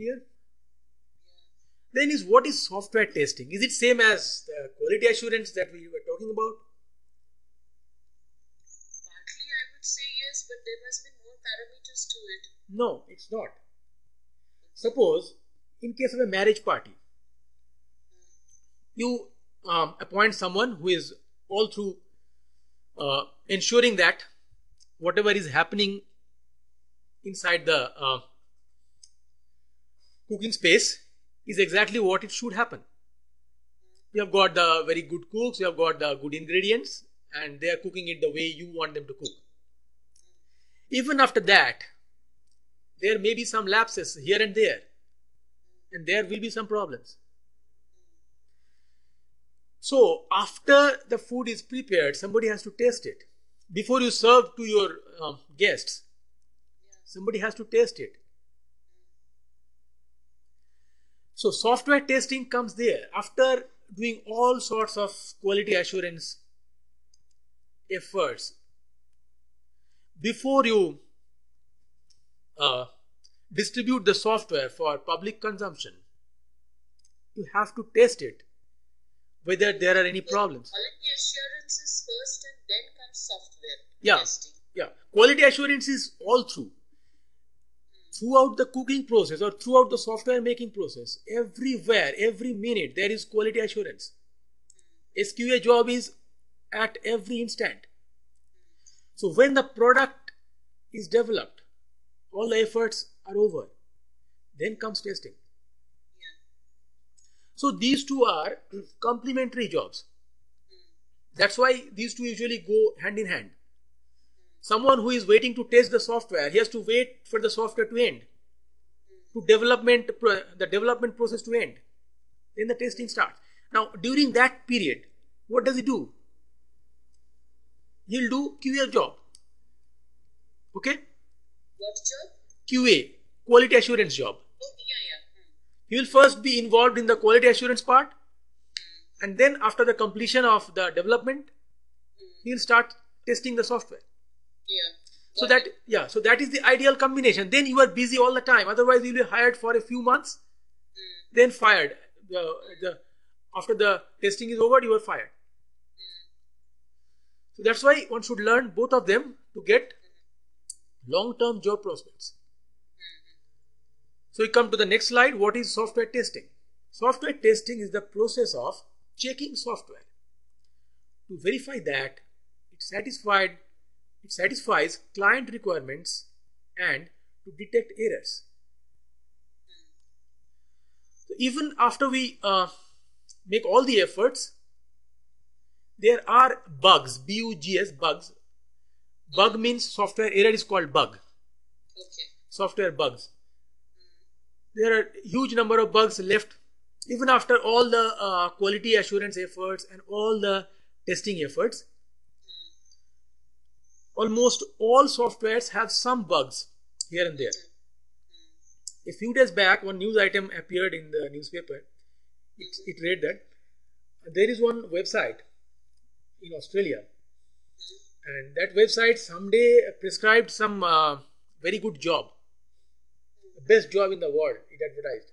Clear? Then what is software testing? Is it same as the quality assurance that we were talking about? Partly, I would say yes, but there must be more parameters to it. No, it's not. Suppose, in case of a marriage party, you appoint someone who is all through ensuring that whatever is happening inside the cooking space is exactly what it should happen. You have got the very good cooks, you have got the good ingredients, and they are cooking it the way you want them to cook. Even after that, there may be some lapses here and there, and there will be some problems. So after the food is prepared, somebody has to taste it. Before you serve to your guests, somebody has to taste it. So software testing comes there after doing all sorts of quality assurance efforts. Before you distribute the software for public consumption, you have to test it, whether there are any problems. Quality assurance is first and then comes software testing. Yeah. Quality assurance is all throughout the cooking process or throughout the software making process. Everywhere, every minute, there is quality assurance. SQA job is at every instant. So when the product is developed, all the efforts are over. Then comes testing. So these two are complementary jobs. That's why these two usually go hand in hand. Someone who is waiting to test the software, he has to wait for the software to end, the development process to end. Then the testing starts. Now during that period, what does he do? He'll do QA job. Okay? What job? QA, quality assurance job. Oh, yeah. He will first be involved in the quality assurance part, and then after the completion of the development, he will start testing the software. So that is the ideal combination. Then you are busy all the time. Otherwise, you will be hired for a few months, then fired. After the testing is over, you are fired. So that's why one should learn both of them to get long-term job prospects. So we come to the next slide. What is software testing? Software testing is the process of checking software to verify that it satisfies client requirements and to detect errors. So even after we make all the efforts, there are bugs, B-U-G-S, bugs. Bug means software error is called bug. Okay. Software bugs. There are huge number of bugs left even after all the quality assurance efforts and all the testing efforts. Almost all softwares have some bugs here and there. A few days back, one news item appeared in the newspaper. It read that there is one website in Australia, and that website someday prescribed some very good job, the best job in the world, it advertised.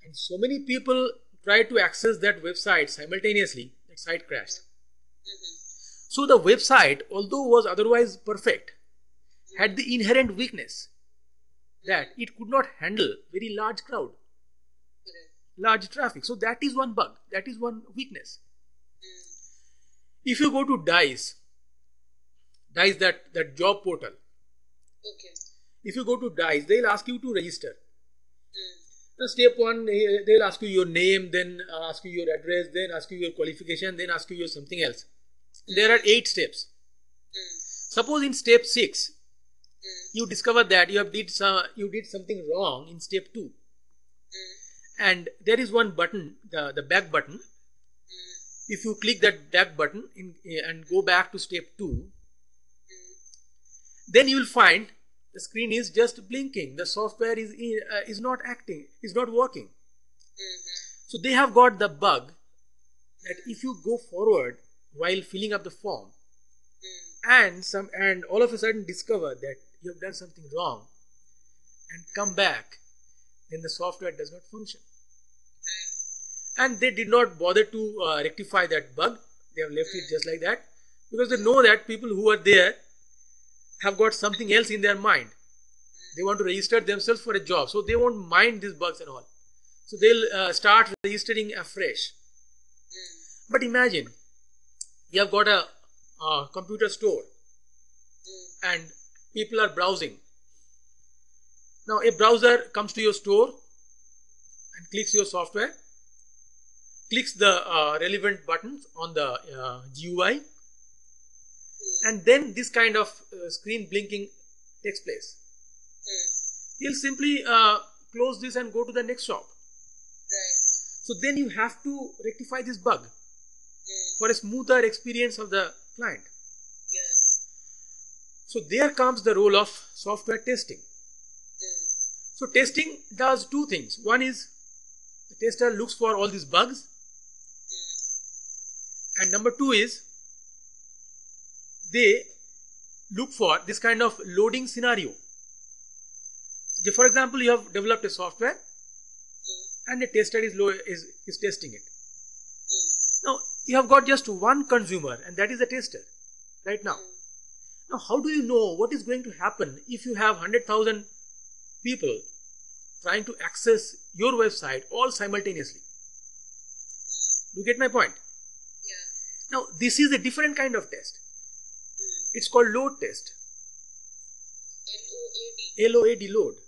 And so many people tried to access that website simultaneously, that site crashed. So the website, although was otherwise perfect, had the inherent weakness that it could not handle very large crowd, large traffic. So that is one bug, that is one weakness. If you go to DICE, that job portal. Okay. If you go to DICE, they'll ask you to register. Now step 1, they'll ask you your name, then ask you your address, then ask you your qualification, then ask you your something else. There are 8 steps. Suppose in step 6, you discover that you did something wrong in step 2. And there is one button, the back button. If you click that back button and go back to step 2, then you will find the screen is just blinking. The software is not acting, is not working. So they have got the bug that if you go forward while filling up the form and all of a sudden discover that you have done something wrong and come back, then the software does not function. Right. And they did not bother to rectify that bug. They have left it just like that because they know that people who are there have got something else in their mind. They want to register themselves for a job, so they won't mind these bugs and all. So they'll start registering afresh. But imagine you have got a computer store and people are browsing. Now a browser comes to your store and clicks your software, clicks the relevant buttons on the GUI, and then this kind of screen blinking takes place. You'll simply close this and go to the next shop. Right. So then you have to rectify this bug for a smoother experience of the client. Yeah. So there comes the role of software testing. So testing does two things. One is the tester looks for all these bugs, and number two is they look for this kind of loading scenario. For example, you have developed a software and a tester is testing it. Now you have got just one consumer, and that is the tester right now. Now how do you know what is going to happen if you have 100,000 people trying to access your website all simultaneously? Do you get my point? Yeah. Now this is a different kind of test. It's called load test. LOAD. LOAD, load. Okay.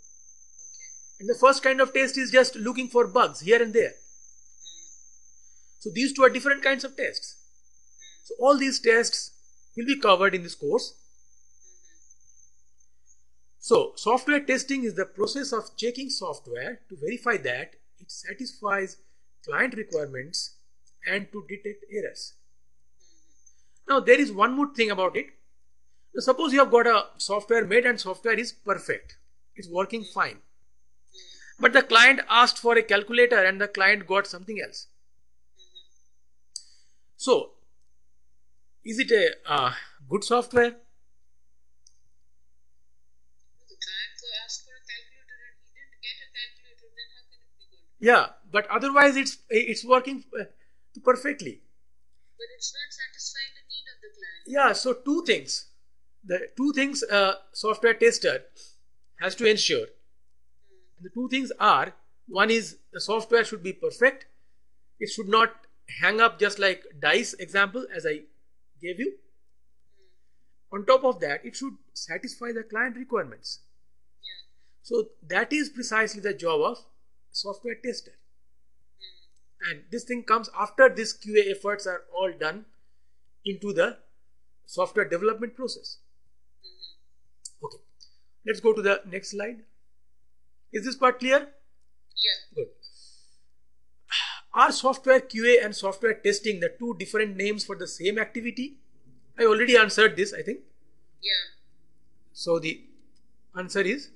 And the first kind of test is just looking for bugs here and there. So these two are different kinds of tests. So all these tests will be covered in this course. So software testing is the process of checking software to verify that it satisfies client requirements and to detect errors. Now there is one more thing about it. So suppose you have got a software made and software is perfect. It's working fine. But the client asked for a calculator and the client got something else. So is it a good software? The client asked for a calculator and he didn't get a calculator, then how can it be good? Yeah, but otherwise it's working perfectly. But it's not satisfying the need of the client. Yeah, so two things. The two things a software tester has to ensure. And the two things are, one is the software should be perfect. It should not hang up just like dice example as I gave you. On top of that, it should satisfy the client requirements. Yeah. So that is precisely the job of software tester. And this thing comes after this QA efforts are all done into the software development process. Okay, let's go to the next slide. Is this part clear? Yeah. Good. Are software QA and software testing the two different names for the same activity? I already answered this, I think. Yeah. So the answer is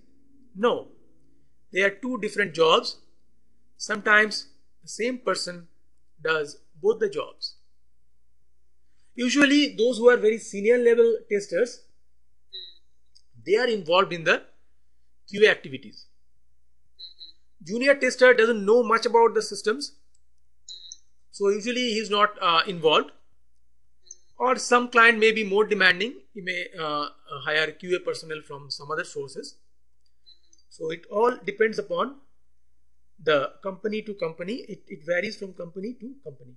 no. They are two different jobs. Sometimes the same person does both the jobs. Usually those who are very senior level testers, they are involved in the QA activities. Junior tester doesn't know much about the systems, so usually he is not involved. Or some client may be more demanding, he may hire QA personnel from some other sources. So it all depends upon the company to company. It varies from company to company.